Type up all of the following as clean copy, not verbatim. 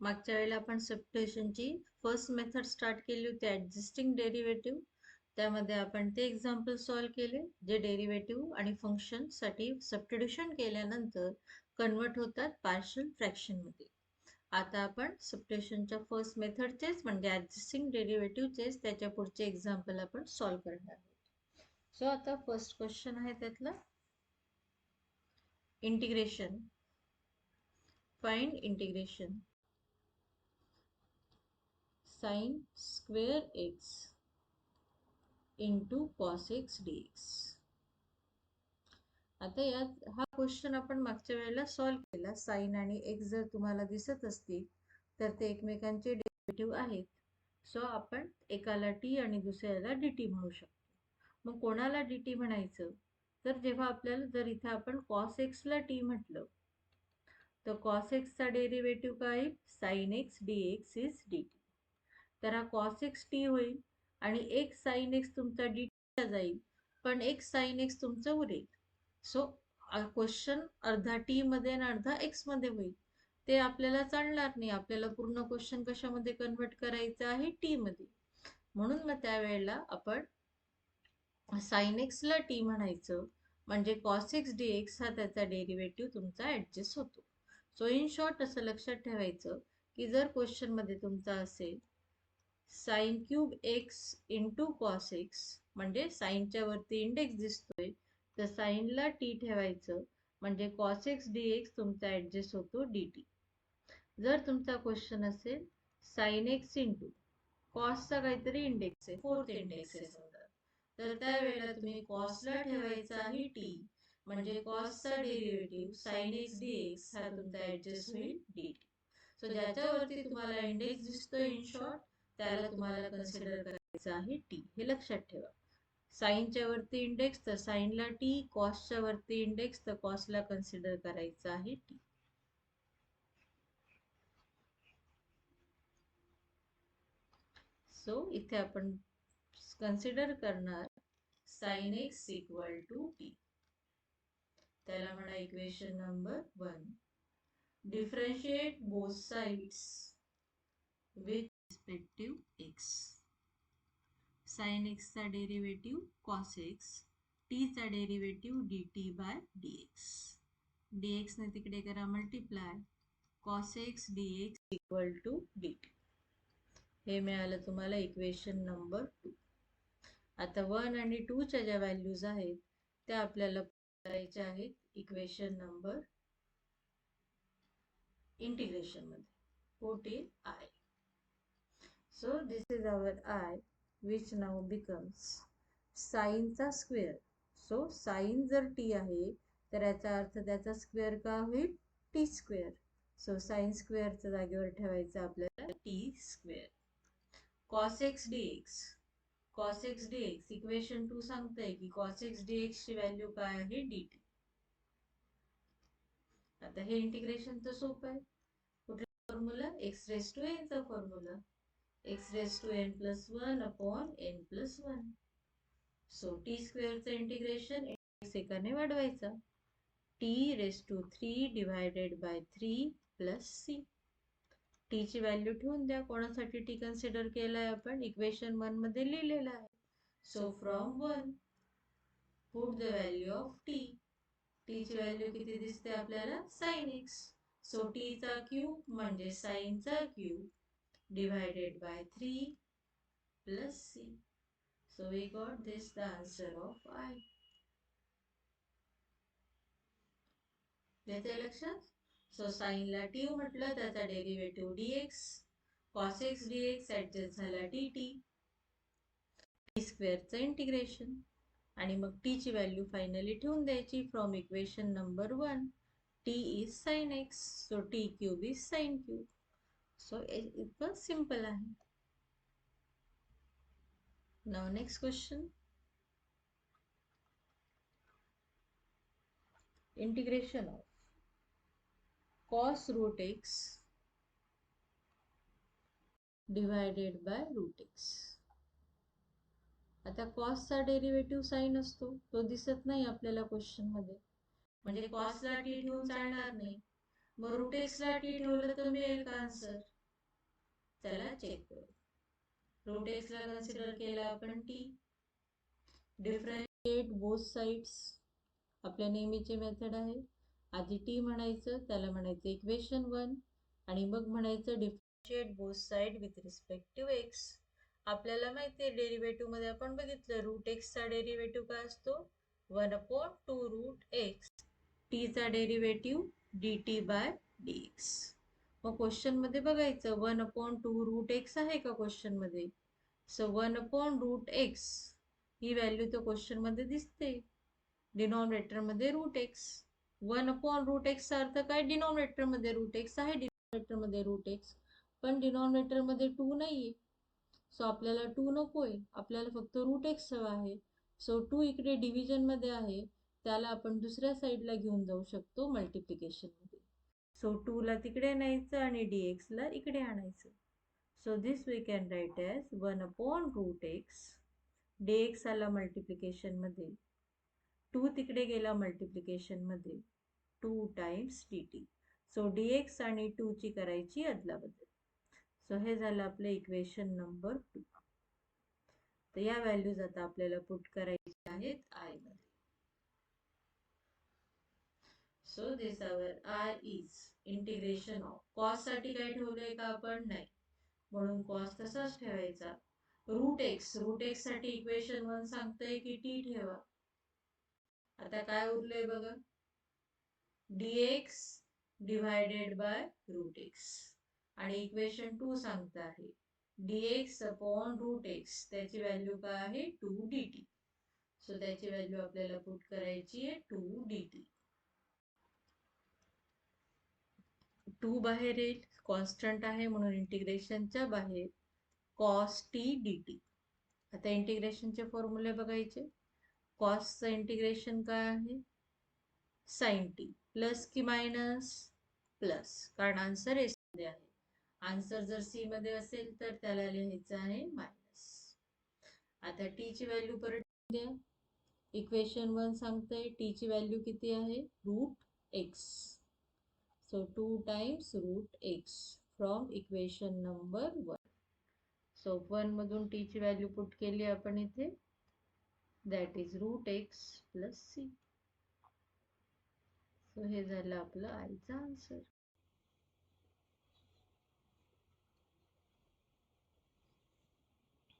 मागच्या वेळेला आपण सबस्टिट्यूशनची फर्स्ट मेथड स्टार्ट केली होती ॲडजस्टिंग डेरिव्हेटिव्ह. त्यामध्ये आपण ते एक्झाम्पल सॉल्व केले जे डेरिव्हेटिव्ह आणि फंक्शनसाठी सबस्टिट्यूशन केल्यानंतर कन्वर्ट होतात पार्शियल फ्रॅक्शनमध्ये. आता आपण सबस्टिट्यूशनच्या फर्स्ट मेथडचेच म्हणजे ॲडजस्टिंग डेरिव्हेटिव्हचेच त्याच्या पुढचे एक्झाम्पल आपण सॉल्व करणार आहोत. सो आता फर्स्ट क्वेश्चन आहे त्यातला integration. Find integration sin square x into cos x dx. आता यात हा क्वेश्चन आपण मागच्या वेळेला सॉल्व केला. साइन आणि x जर तुम्हाला दिसत असतील तर ते एकमेकांचे डेरिव्हेटिव्ह आहेत. सो आपण एकाला t आणि दुसऱ्याला dt म्हणू शकतो. मग कोणाला dt म्हणायचं तर जेव्हा आपल्याला जर इथे आपण cos x ला t म्हटलं तर cos x चा डेरिव्हेटिव्ह काय sin x dx is dt. तर हा cos x t होईल आणि एक sin x तुमचा dt जाईल पण एक sin x तुमचं उरेल. सो क्वेश्चन अर्धा t मध्ये आणि अर्धा x मध्ये होईल. ते आपल्याला चालणार नाही. आपल्याला पूर्ण क्वेश्चन कशामध्ये कन्वर्ट करायचं आहे t मध्ये. म्हणून मग त्यावेळेला आपण sin x ला t म्हणायचं म्हणजे cos x dx हा त्याचा डेरिव्हेटिव्ह तुमचा ऍडजस्ट होतो. सो इन शॉर्ट असं लक्षात ठेवायचं की जर क्वेश्चन मध्ये तुमचा असेल sine cube x into cos x म्हणजे साइनच्या वरती इंडेक्स दिसतोय तर साइनला टी ठेवायचं म्हणजे कॉस एक्स डी एक्स तुमचा ऍडजस्ट होतो डी टी. जर तुमचा क्वेश्चन असेल साइन एक्स इंटू कॉसचा काहीतरी इंडेक्स आहे फोर्थ इंडेक्स आहे समजा तर त्यावेळेला तुम्ही कॉसला ठेवायचा आहे टी म्हणजे कॉसचा derivative sine x D x हा तुमचा ऍडजस्ट होईल डी टी. सो ज्याच्यावरती तुम्हाला इंडेक्स दिसतोय इन शॉर्ट त्याला तुम्हाला कन्सिडर करायचं आहे टी. हे लक्षात ठेवा. साइनच्या वरती इंडेक्स तर साइनला टी, कॉसच्या वरती इंडेक्स तर कॉसला कन्सिडर करायचं आहे टी. सो इथे आपण कन्सिडर करणार sine X equal to T. त्याला म्हणा equation number 1. Differentiate both sides with respective X. Sine X चा डेरिव्हेटिव्ह कॉस एक्स, टी चा derivative D T by D X. D X ने तिकडे करा multiply cos X D X equal to D T. हे मिळालं तुम्हाला equation number 2. आता 1 आणि 2 च्या ज्या व्हॅल्यूज आहेत त्या आपल्याला करायच्या आहेत इक्वेशन नंबर इंटिग्रेशन मध्ये. Put in I. So this is our I which now becomes sin चा स्क्वेअर. सो साइन जर t आहे तर याचा अर्थ त्याचा स्क्वेअर का होईल t स्क्वेअर. सो साइन स्क्वेअरच्या जागेवर ठेवायचं आपल्याला t square. cos x dx. cos x dx equation 2 सांगतंय की cos x dx ची व्हॅल्यू काय आहे dt. आता हे इंटिग्रेशन तर सोपं आहे. कुठला formula x raise to n चा formula x raised to n plus 1 upon n plus 1. So t स्क्वेअरचं इंटिग्रेशन x एकाने वाढवायचा t raised to 3 divided by 3 plus c. t ची व्हॅल्यू ठेवून द्या. कोणासाठी t कन्सिडर केलाय आपण इक्वेशन 1 मध्ये लिहिलेला आहे. So from 1 put the value of t. t ची व्हॅल्यू किती दिसते आपल्याला sin x. सो t चा क्यूब म्हणजे sin चा cube divided by 3 plus c. So we got this the answer of I. येते लक्षात. सो साइनला t म्हटलं त्याचा derivative dx, cos x dx adjust झाला dt. t स्क्वेअरचं इंटिग्रेशन आणि मग t ची व्हॅल्यू फायनली ठेवून द्यायची from equation number 1. t is sin x. So t cube is sin cube. So इतकं सिंपल आहे. Now next question. Integration of cos root x divided by root x. आता cosचा derivative sign असतो तो दिसत नाही आपल्याला क्वेश्चन मध्ये म्हणजे cosला t ठेवून चालणार नाही. मग रूट एक्सला टी ठेवलं तर मिळेल का आन्सर? चला चेक करू. रूट एक्सला कन्सिडर केला आपण टी. डिफरन्शिएट बोथ साइड्स आपल्या नेहमीचे मेथड आहे. आधी टी म्हणायचं, त्याला म्हणायचं इक्वेशन 1 आणि मग म्हणायचं differentiate both side with respect to X. आपल्याला माहिती आहे डेरिव्हेटिव्ह मध्ये आपण बघितलं रूट एक्सचा डेरिव्हेटिव्ह काय असतो? 1/2 रूट एक्स. टीचा डेरिव्हेटिव्ह dt बाय dx. मग क्वेश्चन मध्ये बघायचं 1/2 रूट एक्स आहे का क्वेश्चन मध्ये? सो 1 रूट एक्स ही व्हॅल्यू तर क्वेश्चन मध्ये दिसते. डिनॉमिनेटर मध्ये रूट एक्स. 1/रूट एक्स चा अर्थ काय? डिनॉमिनेटर मध्ये रूट एक्स आहे, डिनॉमिनेटर मध्ये रूट एक्स, पण डिनॉमिनेटर मध्ये 2 नाहीये. सो आपल्याला 2 नकोय, आपल्याला फक्त रूट एक्स हवा आहे. सो 2 इकडे डिव्हिजन मध्ये आहे, त्याला आपण दुसऱ्या साईडला घेऊन जाऊ शकतो मल्टिप्लिकेशन मध्ये. सो 2 ला तिकडे न्यायचं आणि dx ला इकडे आणायचं. So this we can write as 1/रूट एक्स. dx आला मल्टिप्लिकेशन मध्ये, 2 तिकडे गेला मल्टिप्लिकेशन मध्ये, 2 टाइम्स dt. सो dx आणि 2 ची करायची अदलाबदल. सो हे झालं आपलं इक्वेशन नंबर 2. तर या व्हॅल्यूज आता आपल्याला पुट करायच्या आहेत आय मध्ये. So this our I is integration of. Cos साठी काय ठेवलंय का आपण? नाही, म्हणून कॉस तसाच ठेवायचा. रूट एक्स साठी इक्वेशन 1 सांगतंय की टी ठेवा. आता काय उरलंय बघा, dx divided by root x आणि इक्वेशन 2 सांगत आहे dx अपॉन रूट एक्स, त्याची व्हॅल्यू काय आहे? 2 dt. सो त्याची व्हॅल्यू आपल्याला पुट करायची आहे 2 dt. 2 बाहेर येईल, कॉन्स्टंट आहे म्हणून इंटिग्रेशनच्या बाहेर cos t dt. आता इंटिग्रेशनचे फॉर्म्युले बघायचे. कॉसचं इंटिग्रेशन काय आहे? Sine T. प्लस की मायनस? प्लस, कारण आन्सर एस मध्ये आहे. आन्सर जर सी मध्ये असेल तर त्याला लिहायचं आहे मायनस. आता टी ची व्हॅल्यू परत द्या. इक्वेशन 1 सांगतंय टी ची व्हॅल्यू किती आहे? Root x. So 2 times root x from equation number 1. So 1 मधून टी ची व्हॅल्यू पुट केली आपण इथे, that is root x plus c. So हे झालं आपलं आयचं आन्सर.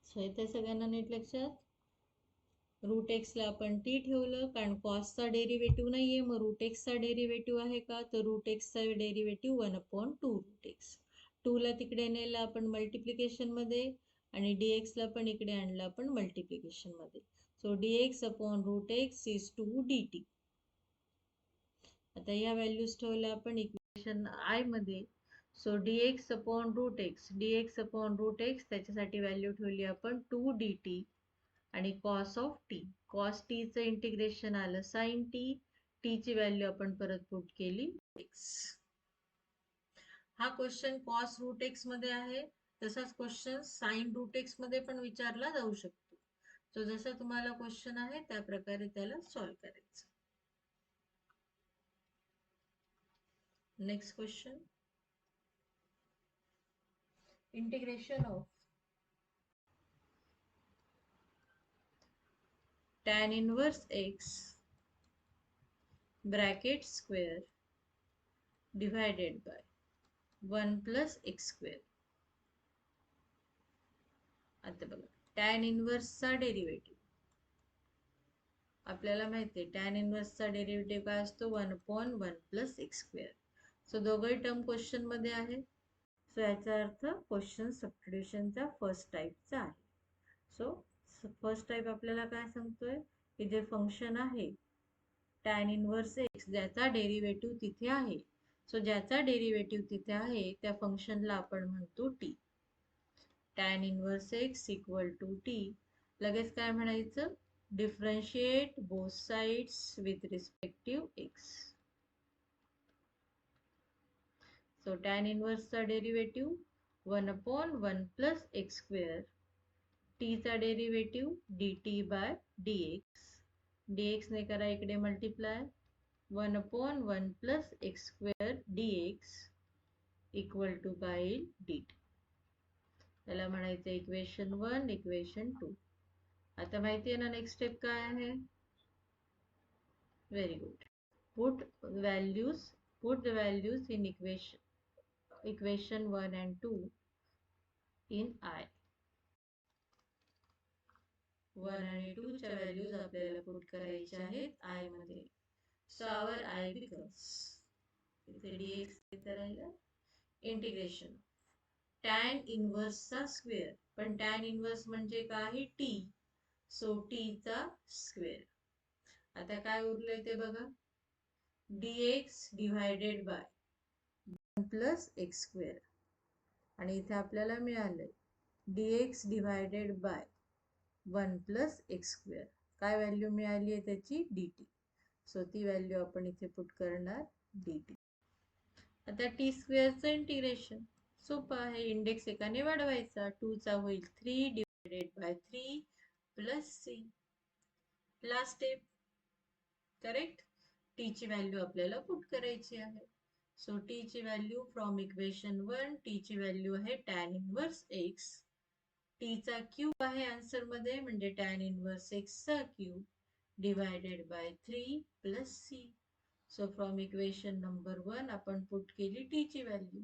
सो इथे सगळ्यांना नीट लक्षात. रूट एक्सला आपण टी ठेवलं कारण कॉसचा डेरिव्हेटिव्ह नाहीये, मग रूट एक्सचा डेरिव्हेटिव्ह आहे का? तर रूट एक्सचा डेरिव्हेटिव्ह 1/2 रूट एक्स. 2 ला तिकडे नेला आपण मल्टिप्लिकेशन मध्ये आणि dx ला पण इकडे आणलं आपण मल्टिप्लिकेशन मध्ये. So dx upon root x is 2 dt. आता या व्हॅल्यूज ठेवल्या आपण इक्वेशन आय मध्ये. So dx upon root x, त्याच्यासाठी व्हॅल्यू ठेवली आपण 2 dt आणि cos of t. Cos t चं इंटिग्रेशन आलं साइन टी. टी ची व्हॅल्यू आपण परत पुट केली एक्स. हा क्वेश्चन कॉस रूट एक्स मध्ये आहे, तसाच क्वेश्चन साइन रूट एक्स मध्ये पण विचारला जाऊ शकतो. सो जसा तुम्हाला क्वेश्चन आहे त्या प्रकारे त्याला सॉल्व्ह करायचं. Next question, integration of tan inverse x bracket square divided bye 1 plus x square. आता बघा, tan इनवर्सचा डेरिव्हेटिव्ह आपल्याला माहिती आहे. tan इनवर्सचा डेरिव्हेटिव्ह काय असतो? 1/1 plus x square. सो दोघंही टर्म क्वेश्चन मध्ये आहे. सो याचा अर्थ क्वेश्चन सबस्टिट्यूशनचा फर्स्ट टाईपचा आहे. सो फर्स्ट टाईप आपल्याला काय सांगतोय की जे फंक्शन आहे tan इनवर्स x ज्याचा डेरिव्हेटिव्ह तिथे आहे. सो ज्याचा डेरिव्हेटिव्ह तिथे आहे त्या फंक्शनला आपण म्हणतो t. tan inverse x equal to t. लगेच काय म्हणायचं? Differentiate both sides with respective x. So tan इनवर्सचा derivative 1/1 plus x square. t चा derivative dt by dx. dx ने करा इकडे multiply. 1/1 plus x square dx equal to काय येईल dt. त्याला म्हणायचं इक्वेशन 1, इक्वेशन 2. आता माहिती आहे ना नेक्स्ट स्टेप काय आहे? Very good. Put the values in equation 1 and 2 in I. 1 आणि 2 च्या व्हॅल्यूज आपल्याला पुट करायच्या आहेत I मध्ये. सो आवर I becomes, इथे dx राहिला, इंटिग्रेशन tan इन्व्हर्सचा स्क्वेअर. पण tan इन्व्हर्स म्हणजे काय? t. सो t चा स्क्वेअर. आता काय उरलंय ते बघा. dx divided by 1 plus x square. आणि इथे आपल्याला मिळालंय dx divided by 1 plus x square. काय व्हॅल्यू मिळाली आहे त्याची? dt. सो ती व्हॅल्यू आपण इथे पुट करणार dt. आता टी स्क्वेअरचं इंटिग्रेशन सोपं आहे. इंडेक्स एकाने वाढवायचा. 2 चा होईल 3 divided by 3 plus c. Last step. Correct. T ची व्हॅल्यू आपल्याला पुट करायची आहे. सो टी ची व्हॅल्यू फ्रॉम इक्वेशन 1, टी ची व्हॅल्यू आहे tan इन्व्हर्स x. टी चा क्यूब आहे आन्सर मध्ये, म्हणजे tan इन्व्हर्स x चा cube divided by 3 plus c. So from equation number 1 आपण पुट केली टी ची व्हॅल्यू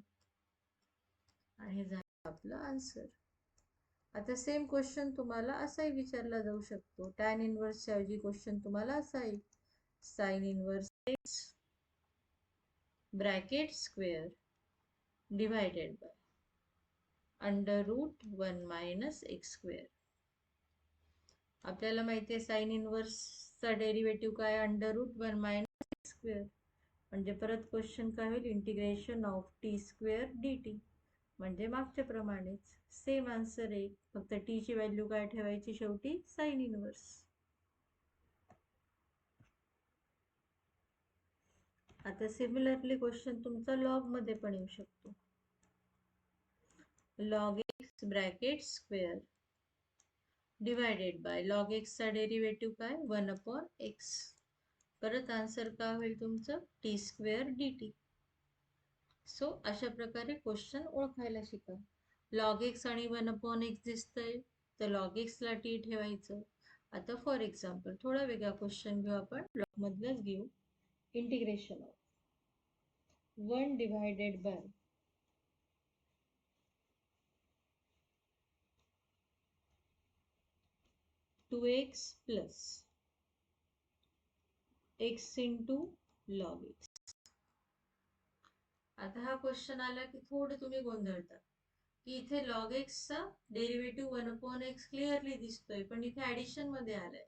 आणि हे झालं आपलं आन्सर. आता सेम क्वेश्चन तुम्हाला असाही विचारला जाऊ शकतो. tan इन्व्हर्सच्या ऐवजी क्वेश्चन तुम्हाला असा येईल, sin inverse x bracket square divided by under root 1 minus x square. आपल्याला माहिती आहे साइन इन्व्हर्सचा डेरिव्हेटिव्ह काय? Under root 1 minus x square. म्हणजे परत क्वेश्चन काय होईल? Integration of t square dt. म्हणजे मागच्या प्रमाणेच सेम आन्सर आहे, फक्त टी ची व्हॅल्यू काय ठेवायची शेवटी? Sine inverse. आता सिमिलरली क्वेश्चन तुमचा लॉग मध्ये पण येऊ शकतो. Log x bracket square divided by log x चा डेरिव्हेटिव्ह काय? 1/x. परत आन्सर काय होईल तुमचं? T square dt. सो अशा प्रकारे क्वेश्चन ओळखायला शिका. लॉग एक्स आणि 1/x दिसतंय तर लॉग एक्स ला टी ठेवायचं. आता फॉर एक्झाम्पल थोडा वेगळा क्वेश्चन घेऊ आपण, लॉग मधलाच घेऊ. Integration of 1 divided by 2x plus x into log x. आता हा क्वेश्चन आला की थोडं तुम्ही गोंधळता की इथे लॉग एक्सचा डेरिव्हेटिव्ह 1/x क्लिअरली दिसतोय, पण इथे ऍडिशन मध्ये आलाय.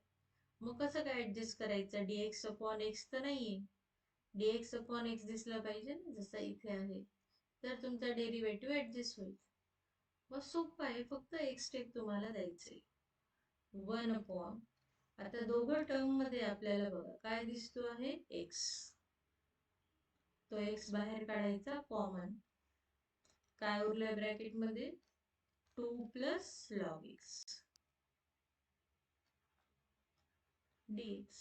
मग कसं काय ऍडजस्ट करायचं? dx/x तर नाहीये, dx/x दिसला पाहिजे ना, जसा इथे आहे, तर तुमचा डेरिव्हेटिव्ह ऍडजस्ट होईल. मग सोपं आहे, फक्त एक स्टेप तुम्हाला द्यायचंय. 1/, आता दोघं टर्म मध्ये आपल्याला बघा काय दिसतो आहे? x. तो x बाहेर काढायचा कॉमन. काय उरलंय ब्रॅकेट मध्ये? 2 प्लस लॉग एक्स dx.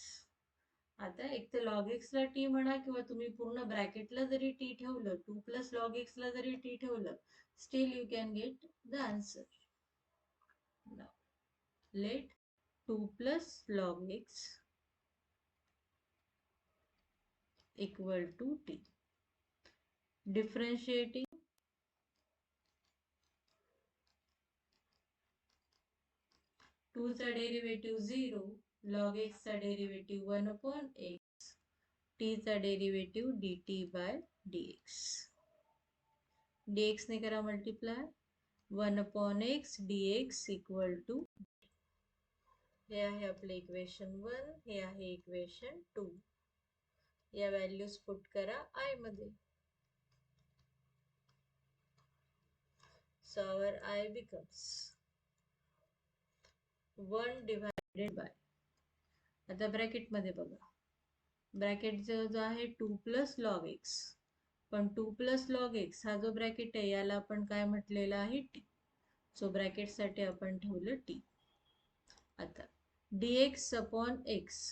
आता एक तर लॉग एक्स ला टी म्हणा किंवा तुम्ही पूर्ण ब्रॅकेटला जरी टी ठेवलं, 2 प्लस लॉग एक्स ला जरी टी ठेवलं, still you can get the answer. Let 2 plus log x equal to t. Differentiating 2 चा डेरिव्हेटिव्ह 0, लॉग एक्स चा डेरिव्हेटिव्ह 1/x, टी चा derivative dt by dx. dx ने करा multiply, 1/x dx equal to, हे आहे आपले equation 1, हे आहे इक्वेशन 2. या व्हॅल्यूज पुट करा I मध्ये. So our I becomes 1 divided by, आता ब्रॅकेट मध्ये बघा, ब्रॅकेट जो आहे 2 प्लस लॉग एक्स, पण 2 प्लस लॉग एक्स हा जो ब्रॅकेट आहे याला आपण काय म्हटलेलं आहे? टी. सो ब्रॅकेट साठी आपण ठेवलं टी. आता dx/x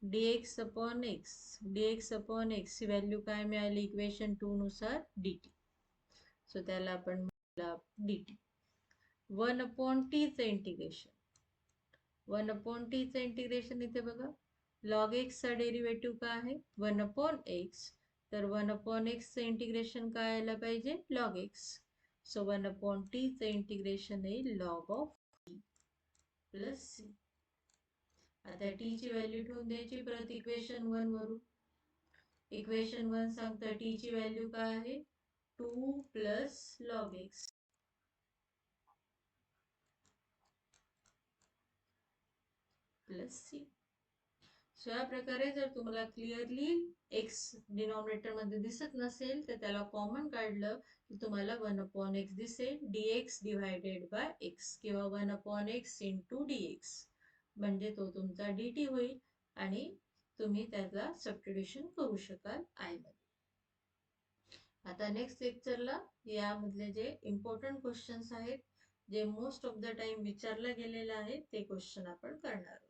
dx अपॉन x ची व्हॅल्यू काय मिळाली इक्वेशन 2 नुसार dt. सो त्याला आपण dt. 1 अपॉन t चं इंटिग्रेशन, 1 अपॉन t चं इंटिग्रेशन इथे बघा, log x चा डेरिव्हेटिव्ह काय आहे 1 अपॉन x, तर 1 अपॉन x चं इंटिग्रेशन काय यायला पाहिजे log x. So 1 upon t चं इंटिग्रेशन येईल log of t plus c. आता t ची व्हॅल्यू ठेवून द्यायची परत इक्वेशन 1 वरून. इक्वेशन 1 सांगतं t ची व्हॅल्यू काय आहे 2 plus log x plus c. So या प्रकारे जर तुम्हाला क्लिअरली x डिनॉमिनेटर मध्ये दिसत नसेल तर त्याला कॉमन काढलं की तुम्हाला 1 अपॉन x दिसेल dx डिवायडेड बाय x किंवा 1 अपॉन x इंटू dx, म्हणजे तो तुमचा dt होईल आणि तुम्ही त्याला सबस्टिट्यूशन करू शकाल i मध्ये. आता नेक्स्ट लेक्चरला यामधले जे इम्पॉर्टंट क्वेश्चन्स आहेत, जे मोस्ट ऑफ द टाइम विचारला गेलेला आहे, ते क्वेश्चन आपण करणार आहोत.